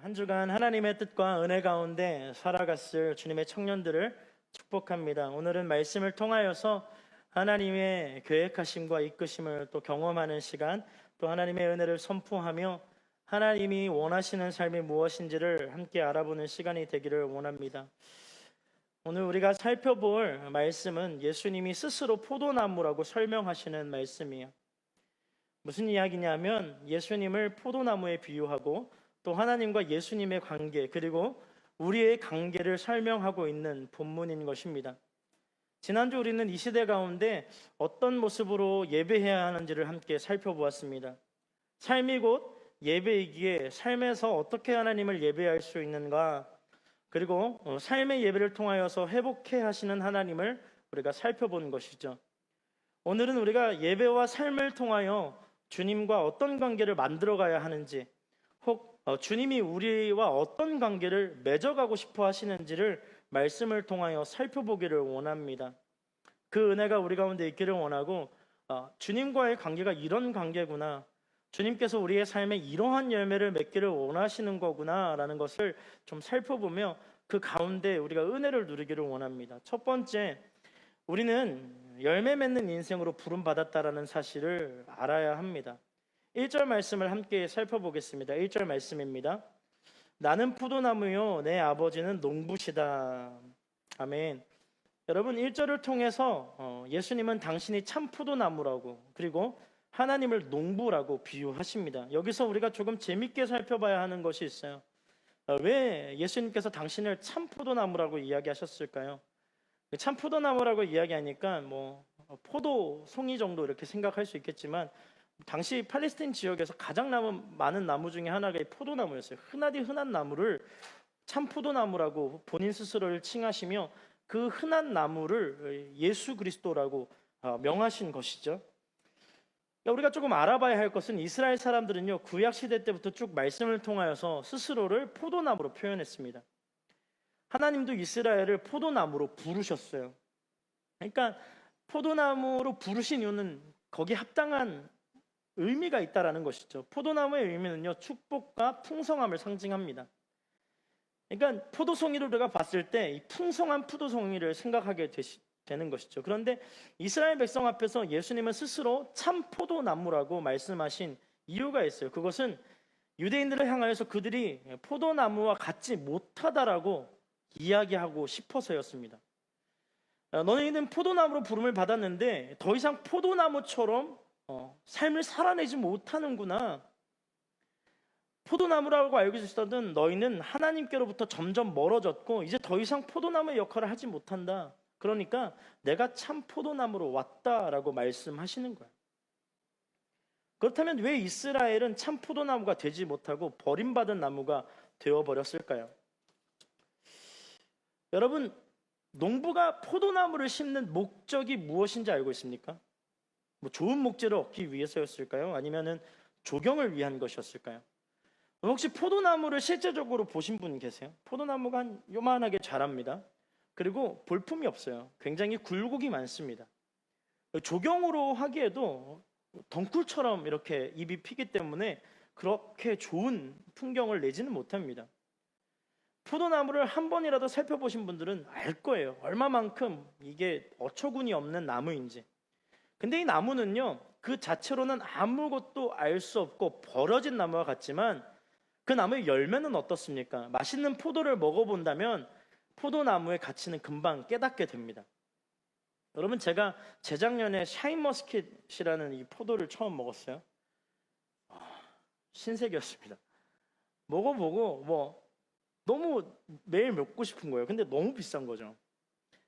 한 주간 하나님의 뜻과 은혜 가운데 살아갔을 주님의 청년들을 축복합니다. 오늘은 말씀을 통하여서 하나님의 계획하심과 이끄심을 또 경험하는 시간, 또 하나님의 은혜를 선포하며 하나님이 원하시는 삶이 무엇인지를 함께 알아보는 시간이 되기를 원합니다. 오늘 우리가 살펴볼 말씀은 예수님이 스스로 포도나무라고 설명하시는 말씀이에요. 무슨 이야기냐면 예수님을 포도나무에 비유하고 또 하나님과 예수님의 관계, 그리고 우리의 관계를 설명하고 있는 본문인 것입니다. 지난주 우리는 이 시대 가운데 어떤 모습으로 예배해야 하는지를 함께 살펴보았습니다. 삶이 곧 예배이기에 삶에서 어떻게 하나님을 예배할 수 있는가, 그리고 삶의 예배를 통하여서 회복해 하시는 하나님을 우리가 살펴본 것이죠. 오늘은 우리가 예배와 삶을 통하여 주님과 어떤 관계를 만들어가야 하는지, 혹 주님이 우리와 어떤 관계를 맺어가고 싶어 하시는지를 말씀을 통하여 살펴보기를 원합니다. 그 은혜가 우리 가운데 있기를 원하고, 주님과의 관계가 이런 관계구나, 주님께서 우리의 삶에 이러한 열매를 맺기를 원하시는 거구나 라는 것을 좀 살펴보며 그 가운데 우리가 은혜를 누리기를 원합니다. 첫 번째, 우리는 열매 맺는 인생으로 부름받았다라는 사실을 알아야 합니다. 1절 말씀을 함께 살펴보겠습니다. 1절 말씀입니다. 나는 포도나무요 내 아버지는 농부시다. 아멘. 여러분, 1절을 통해서 예수님은 당신이 참 포도나무라고, 그리고 하나님을 농부라고 비유하십니다. 여기서 우리가 조금 재밌게 살펴봐야 하는 것이 있어요. 왜 예수님께서 당신을 참 포도나무라고 이야기하셨을까요? 참 포도나무라고 이야기하니까 포도 송이 정도 이렇게 생각할 수 있겠지만, 당시 팔레스타인 지역에서 가장 많은 나무 중에 하나가 포도나무였어요. 흔하디 흔한 나무를 참 포도나무라고 본인 스스로를 칭하시며 그 흔한 나무를 예수 그리스도라고 명하신 것이죠. 우리가 조금 알아봐야 할 것은 이스라엘 사람들은요, 구약 시대 때부터 쭉 말씀을 통하여서 스스로를 포도나무로 표현했습니다. 하나님도 이스라엘을 포도나무로 부르셨어요. 그러니까 포도나무로 부르신 이유는 거기에 합당한 의미가 있다라는 것이죠. 포도나무의 의미는요, 축복과 풍성함을 상징합니다. 그러니까 포도송이를 우리가 봤을 때 이 풍성한 포도송이를 생각하게 되는 것이죠. 그런데 이스라엘 백성 앞에서 예수님은 스스로 참 포도나무라고 말씀하신 이유가 있어요. 그것은 유대인들을 향하여서 그들이 포도나무와 같지 못하다라고 이야기하고 싶어서였습니다. 너희는 포도나무로 부름을 받았는데 더 이상 포도나무처럼 삶을 살아내지 못하는구나. 포도나무라고 알고 있었던 너희는 하나님께로부터 점점 멀어졌고 이제 더 이상 포도나무의 역할을 하지 못한다. 그러니까 내가 참 포도나무로 왔다라고 말씀하시는 거예요. 그렇다면 왜 이스라엘은 참 포도나무가 되지 못하고 버림받은 나무가 되어버렸을까요? 여러분, 농부가 포도나무를 심는 목적이 무엇인지 알고 있습니까? 좋은 목재를 얻기 위해서였을까요? 아니면은 조경을 위한 것이었을까요? 혹시 포도나무를 실제적으로 보신 분 계세요? 포도나무가 한 요만하게 자랍니다. 그리고 볼품이 없어요. 굉장히 굴곡이 많습니다. 조경으로 하기에도 덩굴처럼 이렇게 잎이 피기 때문에 그렇게 좋은 풍경을 내지는 못합니다. 포도나무를 한 번이라도 살펴보신 분들은 알 거예요. 얼마만큼 이게 어처구니 없는 나무인지. 근데 이 나무는요, 그 자체로는 아무것도 알 수 없고 버려진 나무와 같지만 그 나무의 열매는 어떻습니까? 맛있는 포도를 먹어본다면 포도나무의 가치는 금방 깨닫게 됩니다. 여러분, 제가 재작년에 샤인머스킷이라는 이 포도를 처음 먹었어요. 신세계였습니다. 먹어보고 너무 매일 먹고 싶은 거예요. 근데 너무 비싼 거죠.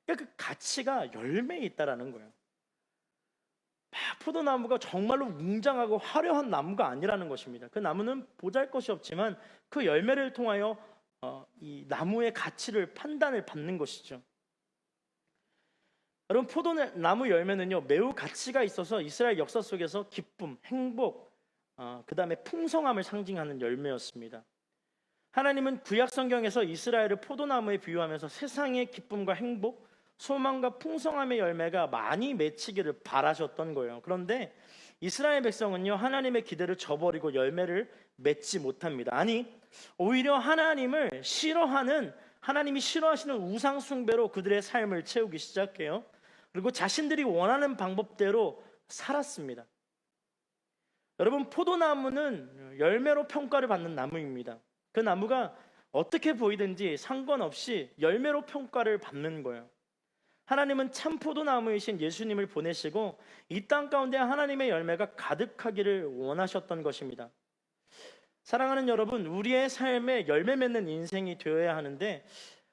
그러니까 그 가치가 열매에 있다라는 거예요. 포도나무가 정말로 웅장하고 화려한 나무가 아니라는 것입니다. 그 나무는 보잘것이 없지만 그 열매를 통하여 이 나무의 가치를 판단을 받는 것이죠. 여러분, 포도나무 열매는요, 매우 가치가 있어서 이스라엘 역사 속에서 기쁨, 행복, 그 다음에 풍성함을 상징하는 열매였습니다. 하나님은 구약 성경에서 이스라엘을 포도나무에 비유하면서 세상의 기쁨과 행복, 소망과 풍성함의 열매가 많이 맺히기를 바라셨던 거예요. 그런데 이스라엘 백성은요, 하나님의 기대를 저버리고 열매를 맺지 못합니다. 아니, 오히려 하나님을 싫어하는, 하나님이 싫어하시는 우상 숭배로 그들의 삶을 채우기 시작해요. 그리고 자신들이 원하는 방법대로 살았습니다. 여러분, 포도나무는 열매로 평가를 받는 나무입니다. 그 나무가 어떻게 보이든지 상관없이 열매로 평가를 받는 거예요. 하나님은 참 포도나무이신 예수님을 보내시고 이 땅 가운데 하나님의 열매가 가득하기를 원하셨던 것입니다. 사랑하는 여러분, 우리의 삶에 열매 맺는 인생이 되어야 하는데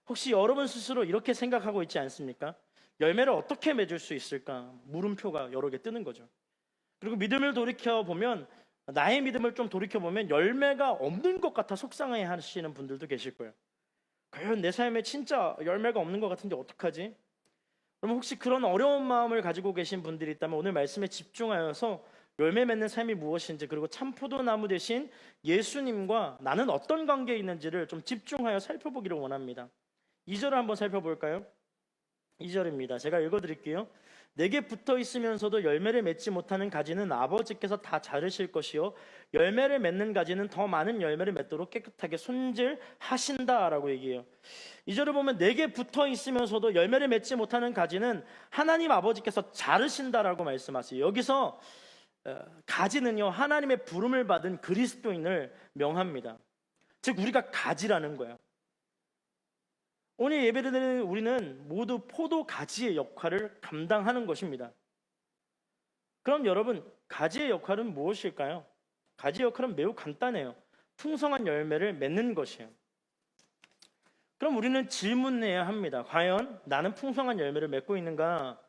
혹시 여러분 스스로 이렇게 생각하고 있지 않습니까? 열매를 어떻게 맺을 수 있을까? 물음표가 여러 개 뜨는 거죠. 그리고 믿음을 돌이켜보면, 나의 믿음을 좀 돌이켜보면 열매가 없는 것 같아 속상해 하시는 분들도 계실 거예요. 과연 내 삶에 진짜 열매가 없는 것 같은데 어떡하지? 그럼 혹시 그런 어려운 마음을 가지고 계신 분들이 있다면 오늘 말씀에 집중하여서 열매 맺는 삶이 무엇인지, 그리고 참 포도나무 대신 예수님과 나는 어떤 관계에 있는지를 좀 집중하여 살펴보기를 원합니다. 2절을 한번 살펴볼까요? 2절입니다. 제가 읽어드릴게요. 내게 붙어 있으면서도 열매를 맺지 못하는 가지는 아버지께서 다 자르실 것이요 열매를 맺는 가지는 더 많은 열매를 맺도록 깨끗하게 손질하신다라고 얘기해요. 2절을 보면 내게 붙어 있으면서도 열매를 맺지 못하는 가지는 하나님 아버지께서 자르신다라고 말씀하세요. 여기서 가지는요, 하나님의 부름을 받은 그리스도인을 명합니다. 즉 우리가 가지라는 거예요. 오늘 예배를 드리는 우리는 모두 포도 가지의 역할을 감당하는 것입니다. 그럼 여러분, 가지의 역할은 무엇일까요? 가지의 역할은 매우 간단해요. 풍성한 열매를 맺는 것이에요. 그럼 우리는 질문해야 합니다. 과연 나는 풍성한 열매를 맺고 있는가?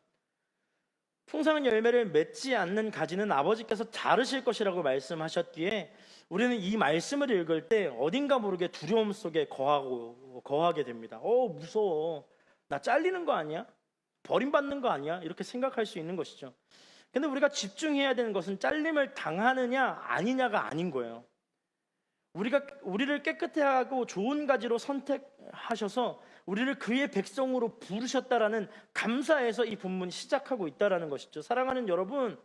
풍성한 열매를 맺지 않는 가지는 아버지께서 자르실 것이라고 말씀하셨기에 우리는 이 말씀을 읽을 때 어딘가 모르게 두려움 속에 거하게 됩니다. 무서워. 나 잘리는 거 아니야? 버림받는 거 아니야? 이렇게 생각할 수 있는 것이죠. 근데 우리가 집중해야 되는 것은 잘림을 당하느냐 아니냐가 아닌 거예요. 우리를 깨끗해 하고 좋은 가지로 선택하셔서 우리를 그의 백성으로 부르셨다라는 감사에서 이 본문이 시작하고 있다라는 것이죠. 사랑하는 여러분,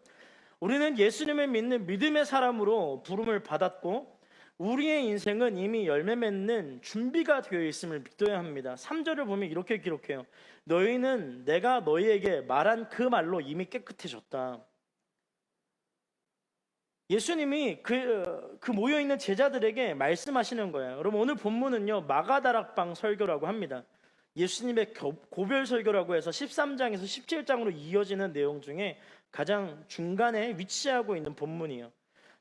우리는 예수님을 믿는 믿음의 사람으로 부름을 받았고 우리의 인생은 이미 열매 맺는 준비가 되어 있음을 믿어야 합니다. 3절을 보면 이렇게 기록해요. 너희는 내가 너희에게 말한 그 말로 이미 깨끗해졌다. 예수님이 그 모여있는 제자들에게 말씀하시는 거예요. 여러분, 오늘 본문은요 마가다락방 설교라고 합니다. 예수님의 고별 설교라고 해서 13장에서 17장으로 이어지는 내용 중에 가장 중간에 위치하고 있는 본문이에요.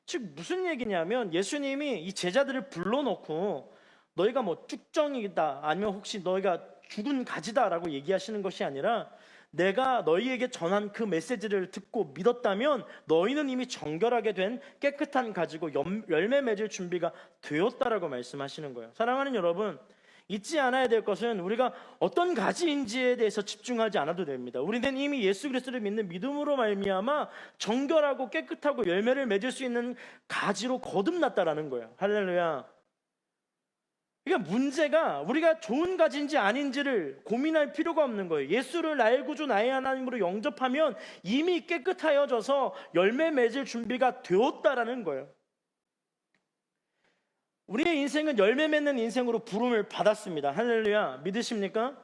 즉 무슨 얘기냐면 예수님이 이 제자들을 불러놓고 너희가 뭐 쭉정이다 아니면 혹시 너희가 죽은 가지다라고 얘기하시는 것이 아니라 내가 너희에게 전한 그 메시지를 듣고 믿었다면 너희는 이미 정결하게 된 깨끗한 가지고 열매 맺을 준비가 되었다라고 말씀하시는 거예요. 사랑하는 여러분, 잊지 않아야 될 것은 우리가 어떤 가지인지에 대해서 집중하지 않아도 됩니다. 우리는 이미 예수 그리스도를 믿는 믿음으로 말미암아 정결하고 깨끗하고 열매를 맺을 수 있는 가지로 거듭났다라는 거예요. 할렐루야. 그러니까 문제가 우리가 좋은 가지인지 아닌지를 고민할 필요가 없는 거예요. 예수를 나의 구주 나의 하나님으로 영접하면 이미 깨끗하여져서 열매 맺을 준비가 되었다라는 거예요. 우리의 인생은 열매 맺는 인생으로 부름을 받았습니다. 할렐루야. 믿으십니까?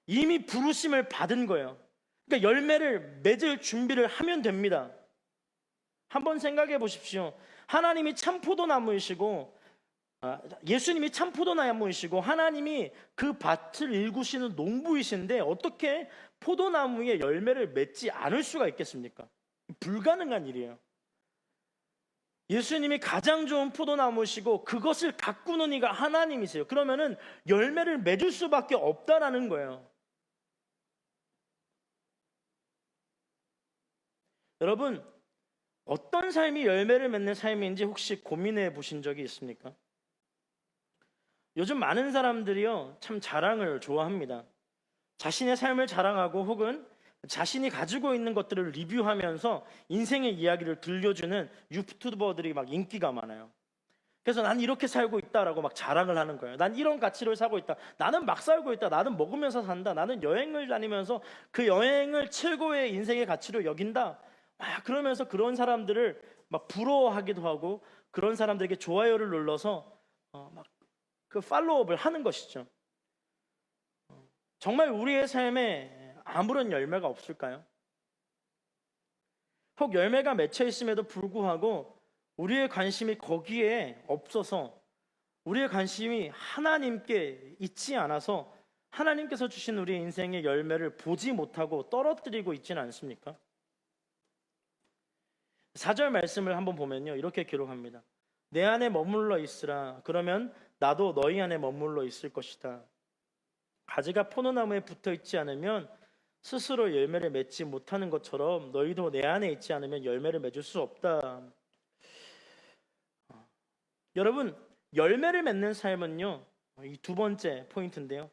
이미 부르심을 받은 거예요. 그러니까 열매를 맺을 준비를 하면 됩니다. 한번 생각해 보십시오. 하나님이 참 포도나무이시고 예수님이 참 포도나무이시고 하나님이 그 밭을 일구시는 농부이신데 어떻게 포도나무에 열매를 맺지 않을 수가 있겠습니까? 불가능한 일이에요. 예수님이 가장 좋은 포도나무시고 그것을 가꾸는 이가 하나님이세요. 그러면은 열매를 맺을 수밖에 없다라는 거예요. 여러분, 어떤 삶이 열매를 맺는 삶인지 혹시 고민해 보신 적이 있습니까? 요즘 많은 사람들이요 참 자랑을 좋아합니다. 자신의 삶을 자랑하고 혹은 자신이 가지고 있는 것들을 리뷰하면서 인생의 이야기를 들려주는 유튜버들이 막 인기가 많아요. 그래서 난 이렇게 살고 있다라고 막 자랑을 하는 거예요. 난 이런 가치를 사고 있다. 나는 막 살고 있다. 나는 먹으면서 산다. 나는 여행을 다니면서 그 여행을 최고의 인생의 가치로 여긴다. 그러면서 그런 사람들을 막 부러워하기도 하고 그런 사람들에게 좋아요를 눌러서 막 그 팔로우업을 하는 것이죠. 정말 우리의 삶에 아무런 열매가 없을까요? 혹 열매가 맺혀 있음에도 불구하고 우리의 관심이 거기에 없어서, 우리의 관심이 하나님께 있지 않아서 하나님께서 주신 우리의 인생의 열매를 보지 못하고 떨어뜨리고 있지는 않습니까? 4절 말씀을 한번 보면요, 이렇게 기록합니다. 내 안에 머물러 있으라. 그러면 나도 너희 안에 머물러 있을 것이다. 가지가 포도나무에 붙어 있지 않으면 스스로 열매를 맺지 못하는 것처럼 너희도 내 안에 있지 않으면 열매를 맺을 수 없다. 여러분, 열매를 맺는 삶은요, 이 두 번째 포인트인데요,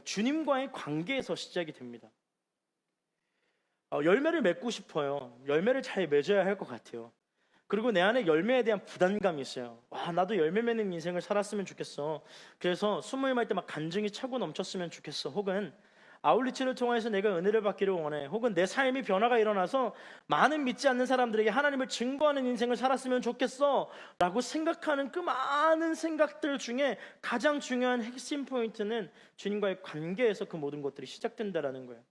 주님과의 관계에서 시작이 됩니다. 열매를 맺고 싶어요. 열매를 잘 맺어야 할 것 같아요. 그리고 내 안에 열매에 대한 부담감이 있어요. 나도 열매 맺는 인생을 살았으면 좋겠어. 그래서 숨을 말 때 막 간증이 차고 넘쳤으면 좋겠어. 혹은 아울리치를 통해서 내가 은혜를 받기를 원해. 혹은 내 삶이 변화가 일어나서 많은 믿지 않는 사람들에게 하나님을 증거하는 인생을 살았으면 좋겠어 라고 생각하는 그 많은 생각들 중에 가장 중요한 핵심 포인트는 주님과의 관계에서 그 모든 것들이 시작된다는 거예요.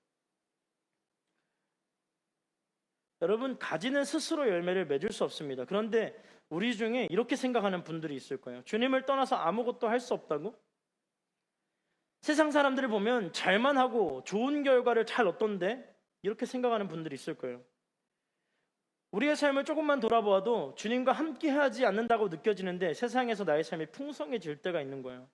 여러분, 가지는 스스로 열매를 맺을 수 없습니다. 그런데 우리 중에 이렇게 생각하는 분들이 있을 거예요. 주님을 떠나서 아무것도 할 수 없다고? 세상 사람들을 보면 잘만 하고 좋은 결과를 잘 얻던데? 이렇게 생각하는 분들이 있을 거예요. 우리의 삶을 조금만 돌아보아도 주님과 함께 하지 않는다고 느껴지는데 세상에서 나의 삶이 풍성해질 때가 있는 거예요.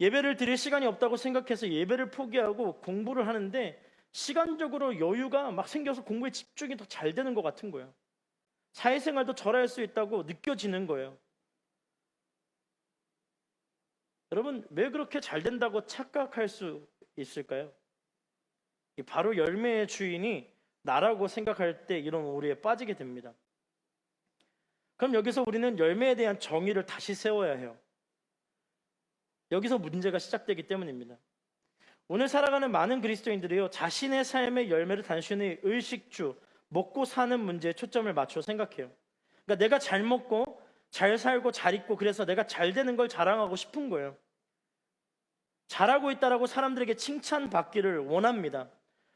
예배를 드릴 시간이 없다고 생각해서 예배를 포기하고 공부를 하는데 시간적으로 여유가 막 생겨서 공부에 집중이 더 잘 되는 것 같은 거예요. 사회생활도 잘할 수 있다고 느껴지는 거예요. 여러분, 왜 그렇게 잘 된다고 착각할 수 있을까요? 바로 열매의 주인이 나라고 생각할 때 이런 오류에 빠지게 됩니다. 그럼 여기서 우리는 열매에 대한 정의를 다시 세워야 해요. 여기서 문제가 시작되기 때문입니다. 오늘 살아가는 많은 그리스도인들이요, 자신의 삶의 열매를 단순히 의식주, 먹고 사는 문제에 초점을 맞춰 생각해요. 그러니까 내가 잘 먹고 잘 살고 잘 입고 그래서 내가 잘 되는 걸 자랑하고 싶은 거예요. 잘하고 있다라고 사람들에게 칭찬받기를 원합니다.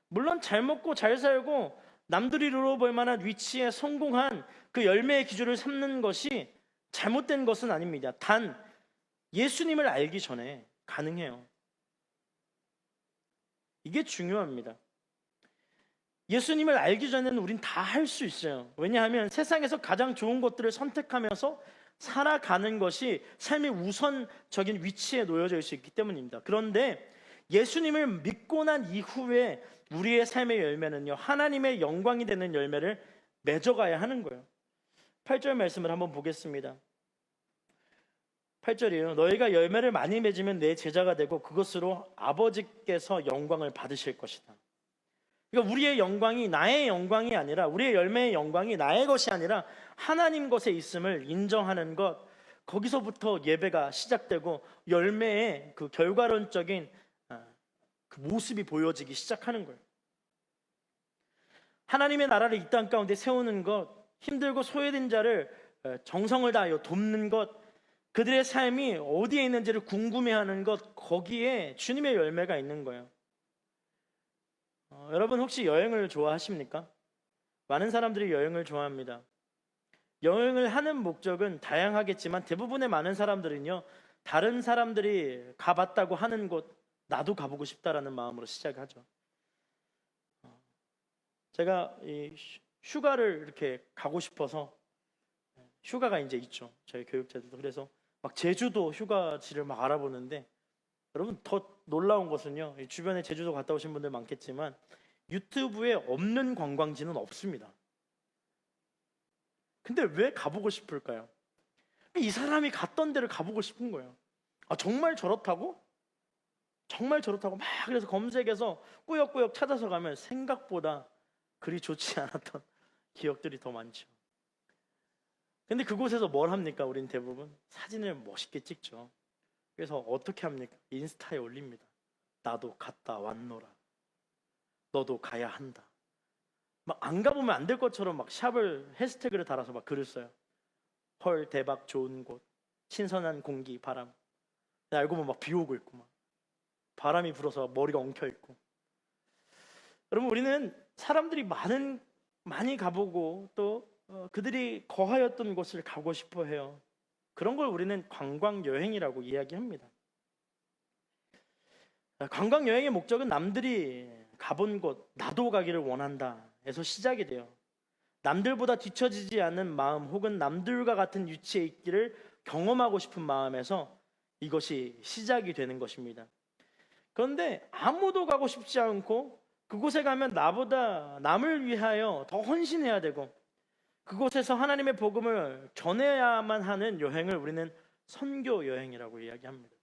물론 잘 먹고 잘 살고 남들이 눌러볼 만한 위치에 성공한 그 열매의 기준을 삼는 것이 잘못된 것은 아닙니다. 단 예수님을 알기 전에 가능해요. 이게 중요합니다. 예수님을 알기 전에는 우린 다 할 수 있어요. 왜냐하면 세상에서 가장 좋은 것들을 선택하면서 살아가는 것이 삶의 우선적인 위치에 놓여져 있을 수 있기 때문입니다. 그런데 예수님을 믿고 난 이후에 우리의 삶의 열매는요, 하나님의 영광이 되는 열매를 맺어가야 하는 거예요. 8절 말씀을 한번 보겠습니다. 8절이에요. 너희가 열매를 많이 맺으면 내 제자가 되고 그것으로 아버지께서 영광을 받으실 것이다. 그러니까 우리의 영광이 나의 영광이 아니라, 우리의 열매의 영광이 나의 것이 아니라 하나님 것에 있음을 인정하는 것, 거기서부터 예배가 시작되고 열매의 그 결과론적인 그 모습이 보여지기 시작하는 거예요. 하나님의 나라를 이 땅 가운데 세우는 것, 힘들고 소외된 자를 정성을 다하여 돕는 것, 그들의 삶이 어디에 있는지를 궁금해하는 것, 거기에 주님의 열매가 있는 거예요. 여러분 혹시 여행을 좋아하십니까? 많은 사람들이 여행을 좋아합니다. 여행을 하는 목적은 다양하겠지만 대부분의 많은 사람들은요, 다른 사람들이 가봤다고 하는 곳, 나도 가보고 싶다라는 마음으로 시작하죠. 제가 이 휴가를 이렇게 가고 싶어서, 휴가가 이제 있죠, 저희 교육자들도. 그래서 막 제주도 휴가지를 막 알아보는데, 여러분 더 놀라운 것은요, 주변에 제주도 갔다 오신 분들 많겠지만 유튜브에 없는 관광지는 없습니다. 근데 왜 가보고 싶을까요? 이 사람이 갔던 데를 가보고 싶은 거예요. 정말 저렇다고? 정말 저렇다고 막 그래서 검색해서 꾸역꾸역 찾아서 가면 생각보다 그리 좋지 않았던 기억들이 더 많죠. 근데 그곳에서 뭘 합니까? 우린 대부분 사진을 멋있게 찍죠. 그래서 어떻게 합니까? 인스타에 올립니다. 나도 갔다 왔노라. 너도 가야 한다. 막 안 가보면 안 될 것처럼 막 샵을 해시태그를 달아서 막 글을 써요. 헐 대박 좋은 곳, 신선한 공기, 바람. 알고 보면 막 비 오고 있고 막 바람이 불어서 머리가 엉켜 있고. 여러분 우리는 사람들이 많이 가보고 또 그들이 거하였던 곳을 가고 싶어 해요. 그런 걸 우리는 관광 여행이라고 이야기합니다. 관광 여행의 목적은 남들이 가본 곳, 나도 가기를 원한다 에서 시작이 돼요. 남들보다 뒤처지지 않는 마음 혹은 남들과 같은 위치에 있기를 경험하고 싶은 마음에서 이것이 시작이 되는 것입니다. 그런데 아무도 가고 싶지 않고 그곳에 가면 나보다 남을 위하여 더 헌신해야 되고 그곳에서 하나님의 복음을 전해야만 하는 여행을 우리는 선교 여행이라고 이야기합니다.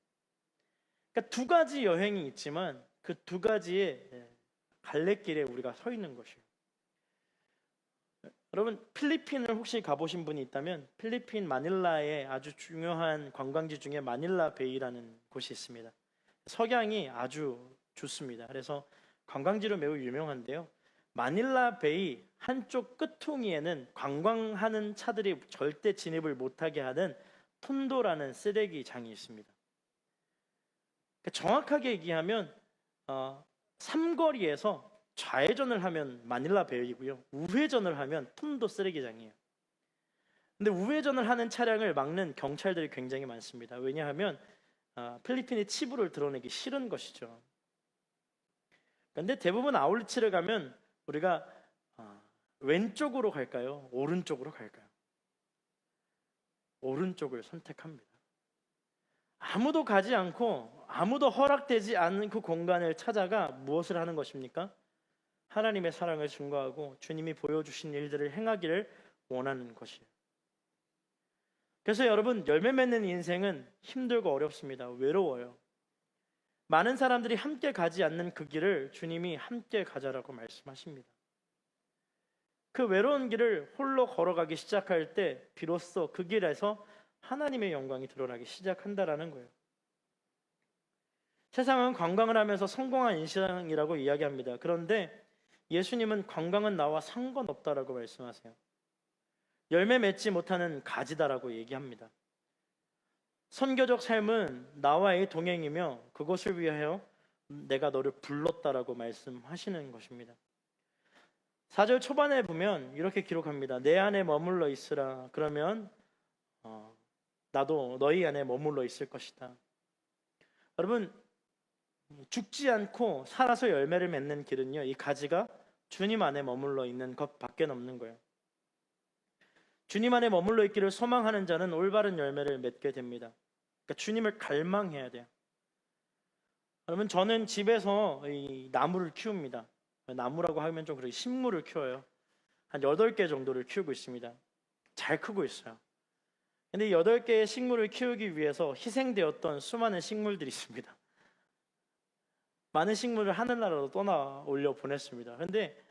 그러니까 두 가지 여행이 있지만 그 두 가지의 갈래길에 우리가 서 있는 것이에요. 여러분 필리핀을 혹시 가보신 분이 있다면 필리핀 마닐라에 아주 중요한 관광지 중에 마닐라 베이라는 곳이 있습니다. 석양이 아주 좋습니다. 그래서 관광지로 매우 유명한데요. 마닐라 베이 한쪽 끝퉁이에는 관광하는 차들이 절대 진입을 못하게 하는 톤도라는 쓰레기장이 있습니다. 정확하게 얘기하면 삼거리에서 좌회전을 하면 마닐라 베이고요. 우회전을 하면 톤도 쓰레기장이에요. 근데 우회전을 하는 차량을 막는 경찰들이 굉장히 많습니다. 왜냐하면 필리핀의 치부를 드러내기 싫은 것이죠. 그런데 대부분 아울렛을 가면 우리가 왼쪽으로 갈까요? 오른쪽으로 갈까요? 오른쪽을 선택합니다. 아무도 가지 않고 아무도 허락되지 않는 그 공간을 찾아가 무엇을 하는 것입니까? 하나님의 사랑을 증거하고 주님이 보여주신 일들을 행하기를 원하는 것이에요. 그래서 여러분 열매 맺는 인생은 힘들고 어렵습니다. 외로워요. 많은 사람들이 함께 가지 않는 그 길을 주님이 함께 가자라고 말씀하십니다. 그 외로운 길을 홀로 걸어가기 시작할 때 비로소 그 길에서 하나님의 영광이 드러나기 시작한다라는 거예요. 세상은 관광을 하면서 성공한 인생이라고 이야기합니다. 그런데 예수님은 관광은 나와 상관없다라고 말씀하세요. 열매 맺지 못하는 가지다라고 얘기합니다. 선교적 삶은 나와의 동행이며 그것을 위하여 내가 너를 불렀다라고 말씀하시는 것입니다. 4절 초반에 보면 이렇게 기록합니다. 내 안에 머물러 있으라. 그러면 나도 너희 안에 머물러 있을 것이다. 여러분 죽지 않고 살아서 열매를 맺는 길은요, 이 가지가 주님 안에 머물러 있는 것밖에 없는 거예요. 주님 안에 머물러 있기를 소망하는 자는 올바른 열매를 맺게 됩니다. 그러니까 주님을 갈망해야 돼요. 여러분 저는 집에서 이 나무를 키웁니다. 나무라고 하면 좀 그렇게 식물을 키워요. 한 8개 정도를 키우고 있습니다. 잘 크고 있어요. 근데 8개의 식물을 키우기 위해서 희생되었던 수많은 식물들이 있습니다. 많은 식물을 하늘나라로 떠나 올려 보냈습니다. 근데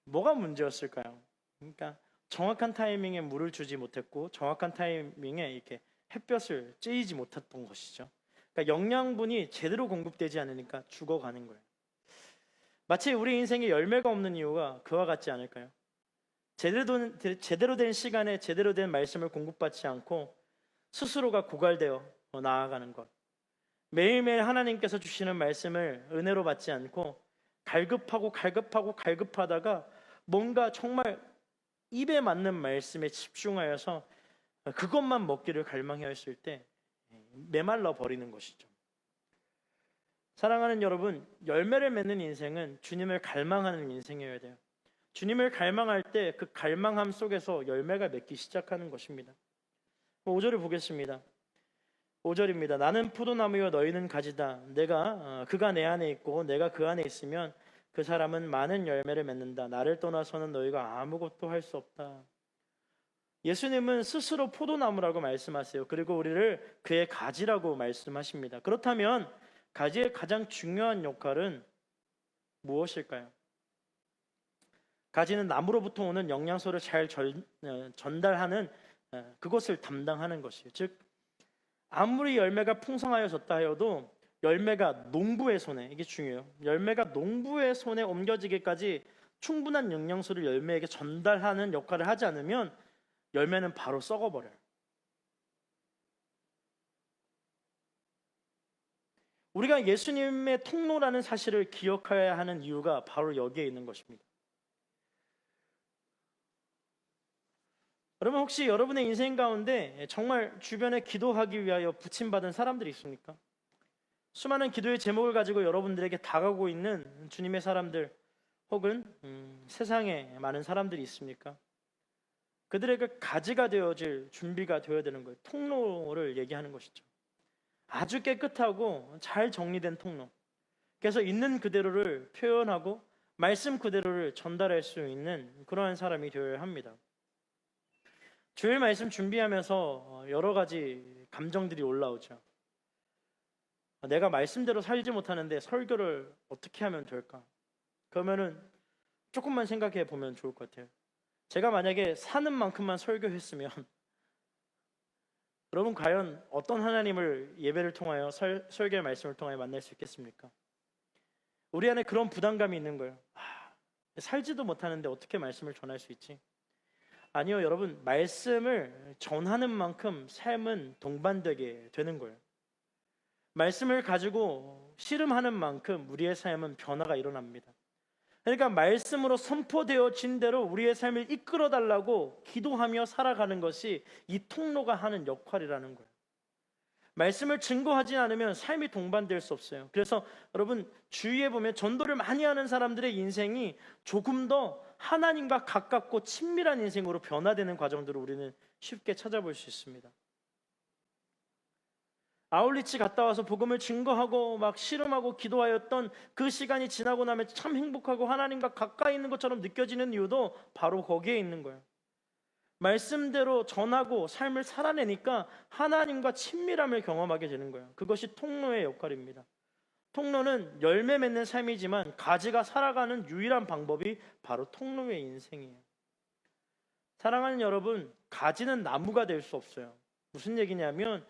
뭐가 문제였을까요? 그러니까 정확한 타이밍에 물을 주지 못했고 정확한 타이밍에 이렇게 햇볕을 쬐이지 못했던 것이죠. 그러니까 영양분이 제대로 공급되지 않으니까 죽어가는 거예요. 마치 우리 인생에 열매가 없는 이유가 그와 같지 않을까요? 제대로 된 시간에 제대로 된 말씀을 공급받지 않고 스스로가 고갈되어 나아가는 것. 매일매일 하나님께서 주시는 말씀을 은혜로 받지 않고 갈급하다가 뭔가 정말 입에 맞는 말씀에 집중하여서 그것만 먹기를 갈망해 했을 때 메말라 버리는 것이죠. 사랑하는 여러분, 열매를 맺는 인생은 주님을 갈망하는 인생이어야 돼요. 주님을 갈망할 때 그 갈망함 속에서 열매가 맺기 시작하는 것입니다. 5절을 보겠습니다. 5절입니다. 나는 포도나무요 너희는 가지다. 그가 내 안에 있고 내가 그 안에 있으면 그 사람은 많은 열매를 맺는다. 나를 떠나서는 너희가 아무것도 할 수 없다. 예수님은 스스로 포도나무라고 말씀하세요. 그리고 우리를 그의 가지라고 말씀하십니다. 그렇다면 가지의 가장 중요한 역할은 무엇일까요? 가지는 나무로부터 오는 영양소를 잘 전달하는 그것을 담당하는 것이에요. 즉 아무리 열매가 풍성하여졌다 하여도 열매가 농부의 손에, 이게 중요해요. 열매가 농부의 손에 옮겨지기까지 충분한 영양소를 열매에게 전달하는 역할을 하지 않으면 열매는 바로 썩어버려요. 우리가 예수님의 통로라는 사실을 기억해야 하는 이유가 바로 여기에 있는 것입니다. 여러분, 혹시 여러분의 인생 가운데 정말 주변에 기도하기 위하여 부침받은 사람들이 있습니까? 수많은 기도의 제목을 가지고 여러분들에게 다가오고 있는 주님의 사람들, 혹은 세상에 많은 사람들이 있습니까? 그들에게 가지가 되어질 준비가 되어야 되는 거예요. 통로를 얘기하는 것이죠. 아주 깨끗하고 잘 정리된 통로. 그래서 있는 그대로를 표현하고 말씀 그대로를 전달할 수 있는 그러한 사람이 되어야 합니다. 주일 말씀 준비하면서 여러 가지 감정들이 올라오죠. 내가 말씀대로 살지 못하는데 설교를 어떻게 하면 될까? 그러면은 조금만 생각해 보면 좋을 것 같아요. 제가 만약에 사는 만큼만 설교했으면 여러분 과연 어떤 하나님을 예배를 통하여 설교의 말씀을 통하여 만날 수 있겠습니까? 우리 안에 그런 부담감이 있는 거예요. 살지도 못하는데 어떻게 말씀을 전할 수 있지? 아니요, 여러분, 말씀을 전하는 만큼 삶은 동반되게 되는 거예요. 말씀을 가지고 씨름하는 만큼 우리의 삶은 변화가 일어납니다. 그러니까 말씀으로 선포되어진 대로 우리의 삶을 이끌어 달라고 기도하며 살아가는 것이 이 통로가 하는 역할이라는 거예요. 말씀을 증거하지 않으면 삶이 동반될 수 없어요. 그래서 여러분, 주위에 보면 전도를 많이 하는 사람들의 인생이 조금 더 하나님과 가깝고 친밀한 인생으로 변화되는 과정들을 우리는 쉽게 찾아볼 수 있습니다. 아울리치 갔다 와서 복음을 증거하고 막 씨름하고 기도하였던 그 시간이 지나고 나면 참 행복하고 하나님과 가까이 있는 것처럼 느껴지는 이유도 바로 거기에 있는 거예요. 말씀대로 전하고 삶을 살아내니까 하나님과 친밀함을 경험하게 되는 거예요. 그것이 통로의 역할입니다. 통로는 열매 맺는 삶이지만 가지가 살아가는 유일한 방법이 바로 통로의 인생이에요. 사랑하는 여러분, 가지는 나무가 될 수 없어요. 무슨 얘기냐면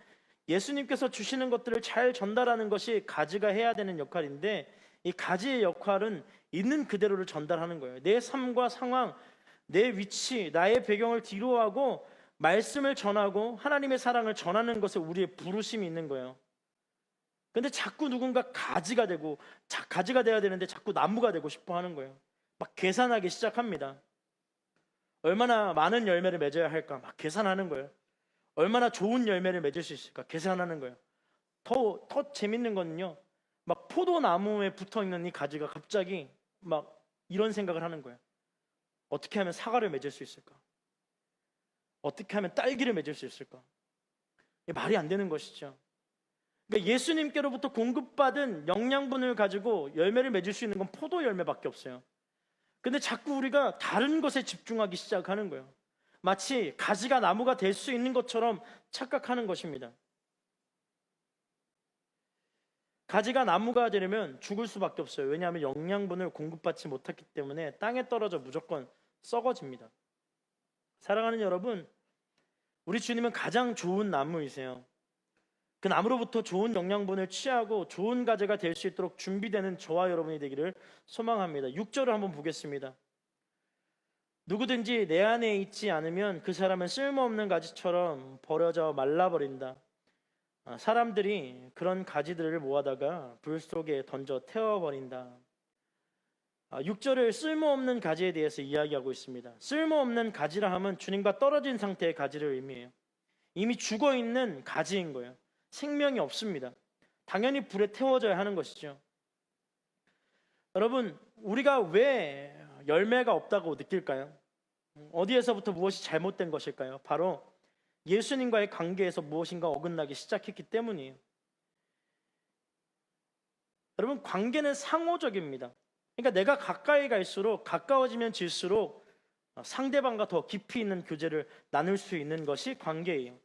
예수님께서 주시는 것들을 잘 전달하는 것이 가지가 해야 되는 역할인데, 이 가지의 역할은 있는 그대로를 전달하는 거예요. 내 삶과 상황, 내 위치, 나의 배경을 뒤로하고 말씀을 전하고 하나님의 사랑을 전하는 것에 우리의 부르심이 있는 거예요. 근데 자꾸 누군가 가지가 되고 가지가 돼야 되는데 자꾸 나무가 되고 싶어 하는 거예요. 막 계산하기 시작합니다. 얼마나 많은 열매를 맺어야 할까 막 계산하는 거예요. 얼마나 좋은 열매를 맺을 수 있을까 계산하는 거예요. 더 재밌는 거는요, 막 포도나무에 붙어있는 이 가지가 갑자기 막 이런 생각을 하는 거예요. 어떻게 하면 사과를 맺을 수 있을까? 어떻게 하면 딸기를 맺을 수 있을까? 이게 말이 안 되는 것이죠. 그러니까 예수님께로부터 공급받은 영양분을 가지고 열매를 맺을 수 있는 건 포도 열매밖에 없어요. 근데 자꾸 우리가 다른 것에 집중하기 시작하는 거예요. 마치 가지가 나무가 될 수 있는 것처럼 착각하는 것입니다. 가지가 나무가 되려면 죽을 수밖에 없어요. 왜냐하면 영양분을 공급받지 못했기 때문에 땅에 떨어져 무조건 썩어집니다. 사랑하는 여러분, 우리 주님은 가장 좋은 나무이세요. 그 나무로부터 좋은 영양분을 취하고 좋은 가지가 될 수 있도록 준비되는 저와 여러분이 되기를 소망합니다. 6절을 한번 보겠습니다. 누구든지 내 안에 있지 않으면 그 사람은 쓸모없는 가지처럼 버려져 말라버린다. 사람들이 그런 가지들을 모아다가 불 속에 던져 태워버린다. 6절을 쓸모없는 가지에 대해서 이야기하고 있습니다. 쓸모없는 가지라 하면 주님과 떨어진 상태의 가지를 의미해요. 이미 죽어있는 가지인 거예요. 생명이 없습니다. 당연히 불에 태워져야 하는 것이죠. 여러분, 우리가 왜 열매가 없다고 느낄까요? 어디에서부터 무엇이 잘못된 것일까요? 바로 예수님과의 관계에서 무엇인가 어긋나기 시작했기 때문이에요. 여러분, 관계는 상호적입니다. 그러니까 내가 가까이 갈수록, 가까워지면 질수록 상대방과 더 깊이 있는 교제를 나눌 수 있는 것이 관계예요.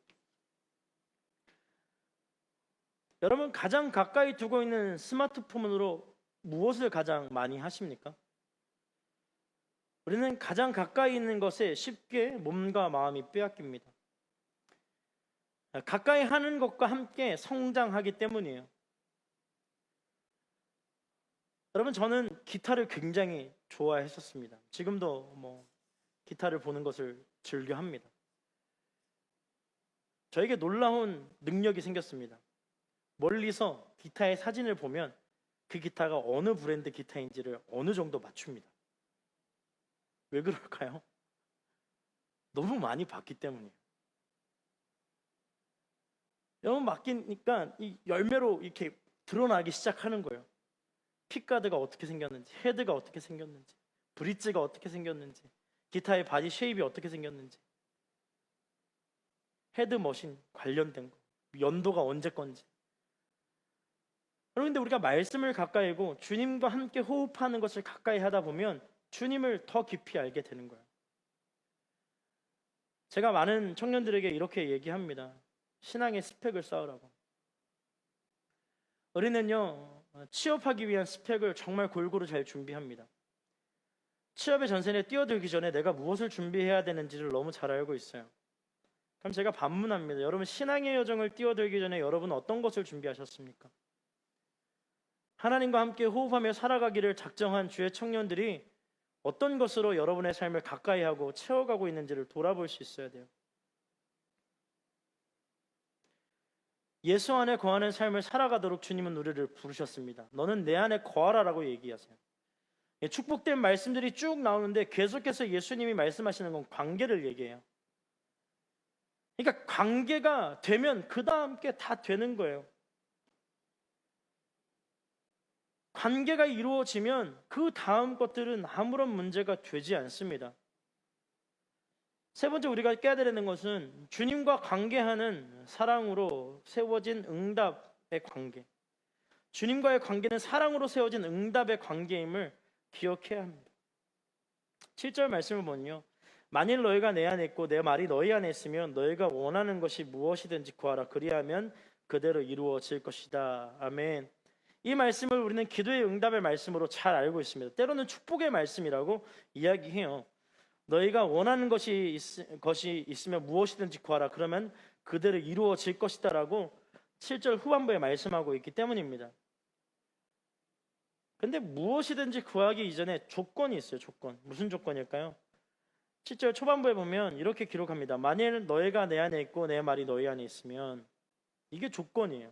여러분, 가장 가까이 두고 있는 스마트폰으로 무엇을 가장 많이 하십니까? 우리는 가장 가까이 있는 것에 쉽게 몸과 마음이 빼앗깁니다. 가까이 하는 것과 함께 성장하기 때문이에요. 여러분, 저는 기타를 굉장히 좋아했었습니다. 지금도 기타를 보는 것을 즐겨 합니다. 저에게 놀라운 능력이 생겼습니다. 멀리서 기타의 사진을 보면 그 기타가 어느 브랜드 기타인지를 어느 정도 맞춥니다. 왜 그럴까요? 너무 많이 봤기 때문이에요. 너무 맡기니까 이 열매로 이렇게 드러나기 시작하는 거예요. 픽가드가 어떻게 생겼는지, 헤드가 어떻게 생겼는지, 브릿지가 어떻게 생겼는지, 기타의 바디 쉐입이 어떻게 생겼는지, 헤드 머신 관련된 거, 연도가 언제 건지. 그런데 우리가 말씀을 가까이고 주님과 함께 호흡하는 것을 가까이 하다 보면 주님을 더 깊이 알게 되는 거예요. 제가 많은 청년들에게 이렇게 얘기합니다. 신앙의 스펙을 쌓으라고. 우리는요, 취업하기 위한 스펙을 정말 골고루 잘 준비합니다. 취업의 전선에 뛰어들기 전에 내가 무엇을 준비해야 되는지를 너무 잘 알고 있어요. 그럼 제가 반문합니다. 여러분, 신앙의 여정을 뛰어들기 전에 여러분은 어떤 것을 준비하셨습니까? 하나님과 함께 호흡하며 살아가기를 작정한 주의 청년들이 어떤 것으로 여러분의 삶을 가까이 하고 채워가고 있는지를 돌아볼 수 있어야 돼요. 예수 안에 거하는 삶을 살아가도록 주님은 우리를 부르셨습니다. 너는 내 안에 거하라라고 얘기하세요. 축복된 말씀들이 쭉 나오는데 계속해서 예수님이 말씀하시는 건 관계를 얘기해요. 그러니까 관계가 되면 그 다음 게 다 되는 거예요. 관계가 이루어지면 그 다음 것들은 아무런 문제가 되지 않습니다. 세 번째 우리가 깨야 되는 것은 주님과 관계하는 사랑으로 세워진 응답의 관계. 주님과의 관계는 사랑으로 세워진 응답의 관계임을 기억해야 합니다. 7절 말씀을 보면요, 만일 너희가 내 안에 있고 내 말이 너희 안에 있으면 너희가 원하는 것이 무엇이든지 구하라. 그리하면 그대로 이루어질 것이다. 아멘. 이 말씀을 우리는 기도의 응답의 말씀으로 잘 알고 있습니다. 때로는 축복의 말씀이라고 이야기해요. 너희가 원하는 것이 있으면 무엇이든지 구하라. 그러면 그대로 이루어질 것이다 라고 7절 후반부에 말씀하고 있기 때문입니다. 근데 무엇이든지 구하기 이전에 조건이 있어요. 조건. 무슨 조건일까요? 7절 초반부에 보면 이렇게 기록합니다. 만일 너희가 내 안에 있고 내 말이 너희 안에 있으면, 이게 조건이에요.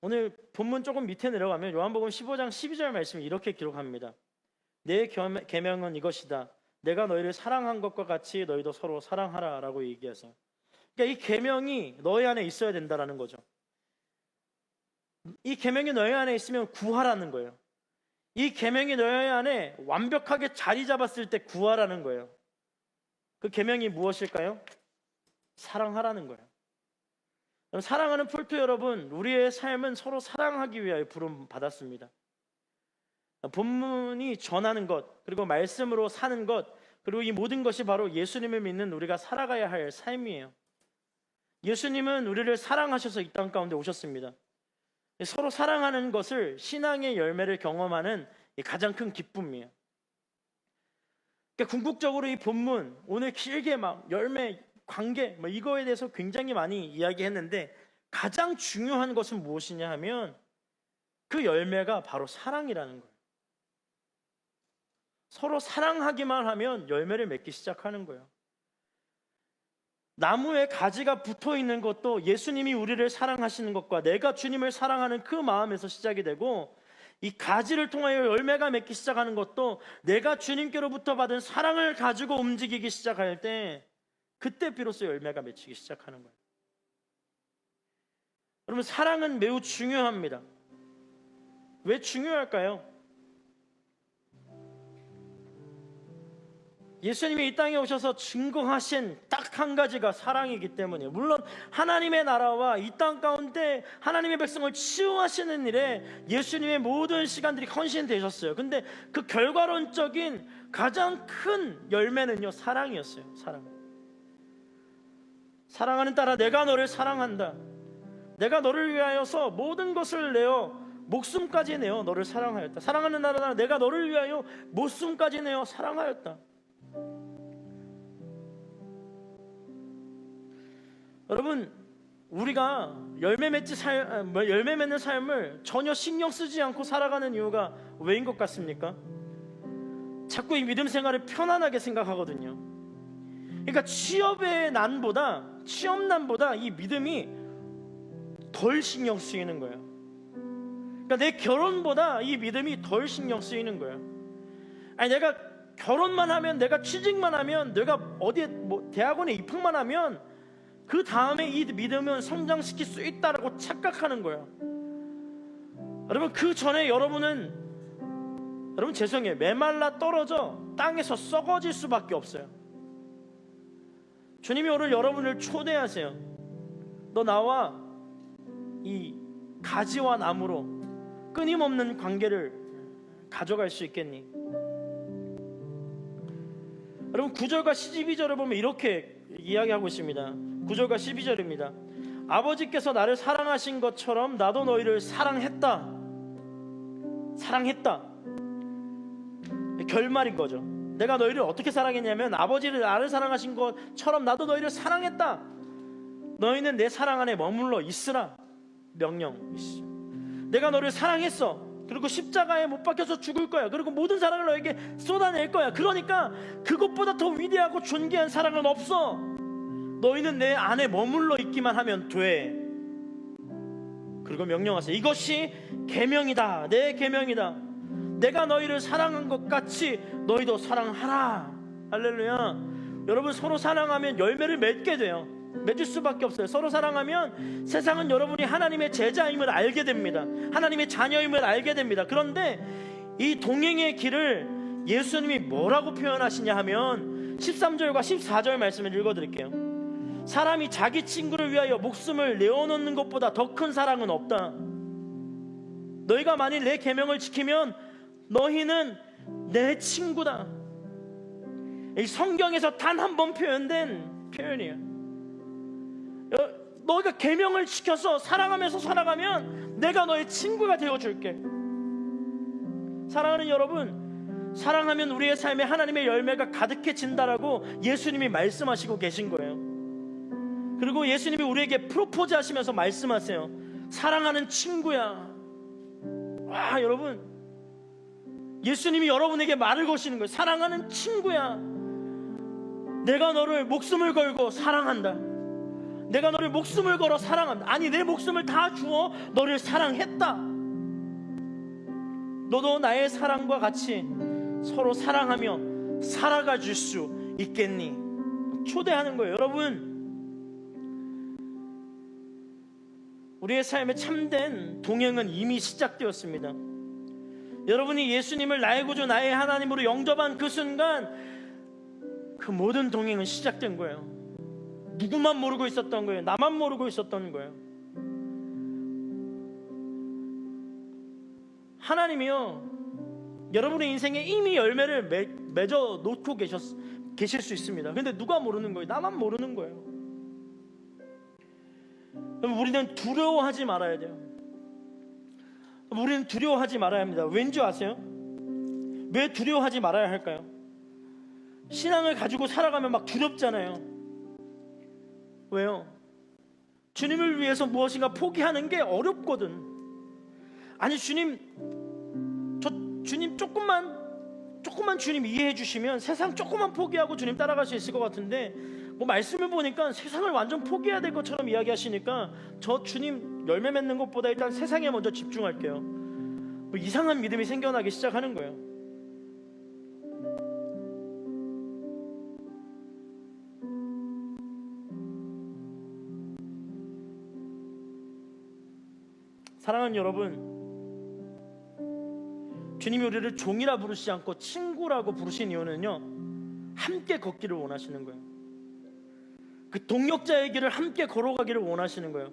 오늘 본문 조금 밑에 내려가면 요한복음 15장 12절 말씀이 이렇게 기록합니다. 내 계명은 이것이다. 내가 너희를 사랑한 것과 같이 너희도 서로 사랑하라 라고 얘기해서, 그러니까 이 계명이 너희 안에 있어야 된다라는 거죠. 이 계명이 너희 안에 있으면 구하라는 거예요. 이 계명이 너희 안에 완벽하게 자리 잡았을 때 구하라는 거예요. 그 계명이 무엇일까요? 사랑하라는 거예요. 사랑하는 풀토 여러분, 우리의 삶은 서로 사랑하기 위하여 부름 받았습니다. 본문이 전하는 것, 그리고 말씀으로 사는 것, 그리고 이 모든 것이 바로 예수님을 믿는 우리가 살아가야 할 삶이에요. 예수님은 우리를 사랑하셔서 이 땅 가운데 오셨습니다. 서로 사랑하는 것을 신앙의 열매를 경험하는 가장 큰 기쁨이에요. 그러니까 궁극적으로 이 본문 오늘 길게 막 열매, 관계 이거에 대해서 굉장히 많이 이야기했는데 가장 중요한 것은 무엇이냐 하면 그 열매가 바로 사랑이라는 거예요. 서로 사랑하기만 하면 열매를 맺기 시작하는 거예요. 나무에 가지가 붙어 있는 것도 예수님이 우리를 사랑하시는 것과 내가 주님을 사랑하는 그 마음에서 시작이 되고, 이 가지를 통하여 열매가 맺기 시작하는 것도 내가 주님께로부터 받은 사랑을 가지고 움직이기 시작할 때, 그때 비로소 열매가 맺히기 시작하는 거예요. 여러분, 사랑은 매우 중요합니다. 왜 중요할까요? 예수님이 이 땅에 오셔서 증거하신 딱 한 가지가 사랑이기 때문이에요. 물론 하나님의 나라와 이 땅 가운데 하나님의 백성을 치유하시는 일에 예수님의 모든 시간들이 헌신되셨어요. 근데 그 결과론적인 가장 큰 열매는요, 사랑이었어요. 사랑하는 딸아, 내가 너를 사랑한다. 내가 너를 위하여서 모든 것을 내어 목숨까지 내어 너를 사랑하였다. 사랑하는 나라, 내가 너를 위하여 목숨까지 내어 사랑하였다. 여러분, 우리가 열매 맺는 삶을 전혀 신경 쓰지 않고 살아가는 이유가 왜인 것 같습니까? 자꾸 이 믿음 생활을 편안하게 생각하거든요. 그러니까 취업난보다 이 믿음이 덜 신경 쓰이는 거예요. 그러니까 내 결혼보다 이 믿음이 덜 신경 쓰이는 거예요. 아니, 내가 결혼만 하면, 내가 취직만 하면, 내가 어디에 대학원에 입학만 하면 그 다음에 이 믿음은 성장시킬 수 있다라고 착각하는 거예요. 여러분, 그 전에 여러분 죄송해요, 메말라 떨어져 땅에서 썩어질 수밖에 없어요. 주님이 오늘 여러분을 초대하세요. 너 나와 이 가지와 나무로 끊임없는 관계를 가져갈 수 있겠니? 여러분, 9절과 12절을 보면 이렇게 이야기하고 있습니다. 9절과 12절입니다. 아버지께서 나를 사랑하신 것처럼 나도 너희를 사랑했다. 결말인 거죠. 내가 너희를 어떻게 사랑했냐면, 아버지를 나를 사랑하신 것처럼 나도 너희를 사랑했다. 너희는 내 사랑 안에 머물러 있으라. 명령이시죠. 내가 너를 사랑했어. 그리고 십자가에 못 박혀서 죽을 거야. 그리고 모든 사랑을 너에게 쏟아낼 거야. 그러니까 그것보다 더 위대하고 존귀한 사랑은 없어. 너희는 내 안에 머물러 있기만 하면 돼. 그리고 명령하세요. 이것이 계명이다. 내 계명이다. 내가 너희를 사랑한 것 같이 너희도 사랑하라. 할렐루야. 여러분, 서로 사랑하면 열매를 맺게 돼요. 맺을 수밖에 없어요. 서로 사랑하면 세상은 여러분이 하나님의 제자임을 알게 됩니다. 하나님의 자녀임을 알게 됩니다. 그런데 이 동행의 길을 예수님이 뭐라고 표현하시냐 하면 13절과 14절 말씀을 읽어드릴게요. 사람이 자기 친구를 위하여 목숨을 내어놓는 것보다 더 큰 사랑은 없다. 너희가 만일 내 계명을 지키면 너희는 내 친구다. 이 성경에서 단 한 번 표현된 표현이에요. 너희가 계명을 지켜서 사랑하면서 살아가면 내가 너의 친구가 되어줄게. 사랑하는 여러분, 사랑하면 우리의 삶에 하나님의 열매가 가득해진다라고 예수님이 말씀하시고 계신 거예요. 그리고 예수님이 우리에게 프로포즈 하시면서 말씀하세요. 사랑하는 친구야. 와, 여러분, 예수님이 여러분에게 말을 거시는 거예요. 사랑하는 친구야. 내가 너를 목숨을 걸고 사랑한다. 내가 너를 목숨을 걸어 사랑한다. 아니, 내 목숨을 다 주어 너를 사랑했다. 너도 나의 사랑과 같이 서로 사랑하며 살아가 줄 수 있겠니? 초대하는 거예요. 여러분, 우리의 삶에 참된 동행은 이미 시작되었습니다. 여러분이 예수님을 나의 구주, 나의 하나님으로 영접한 그 순간 그 모든 동행은 시작된 거예요. 누구만 모르고 있었던 거예요. 나만 모르고 있었던 거예요. 하나님이요, 여러분의 인생에 이미 열매를 맺어 놓고 계실 수 있습니다. 근데 누가 모르는 거예요? 나만 모르는 거예요. 그럼 우리는 두려워하지 말아야 돼요. 우리는 두려워하지 말아야 합니다. 왠지 아세요? 왜 두려워하지 말아야 할까요? 신앙을 가지고 살아가면 막 두렵잖아요. 왜요? 주님을 위해서 무엇인가 포기하는 게 어렵거든. 아니, 주님 조금만 주님 이해해 주시면 세상 조금만 포기하고 주님 따라갈 수 있을 것 같은데, 말씀을 보니까 세상을 완전 포기해야 될 것처럼 이야기하시니까 저 주님 열매 맺는 것보다 일단 세상에 먼저 집중할게요. 이상한 믿음이 생겨나기 시작하는 거예요. 사랑하는 여러분, 주님이 우리를 종이라 부르시지 않고 친구라고 부르신 이유는요, 함께 걷기를 원하시는 거예요. 그 동역자의 길을 함께 걸어가기를 원하시는 거예요.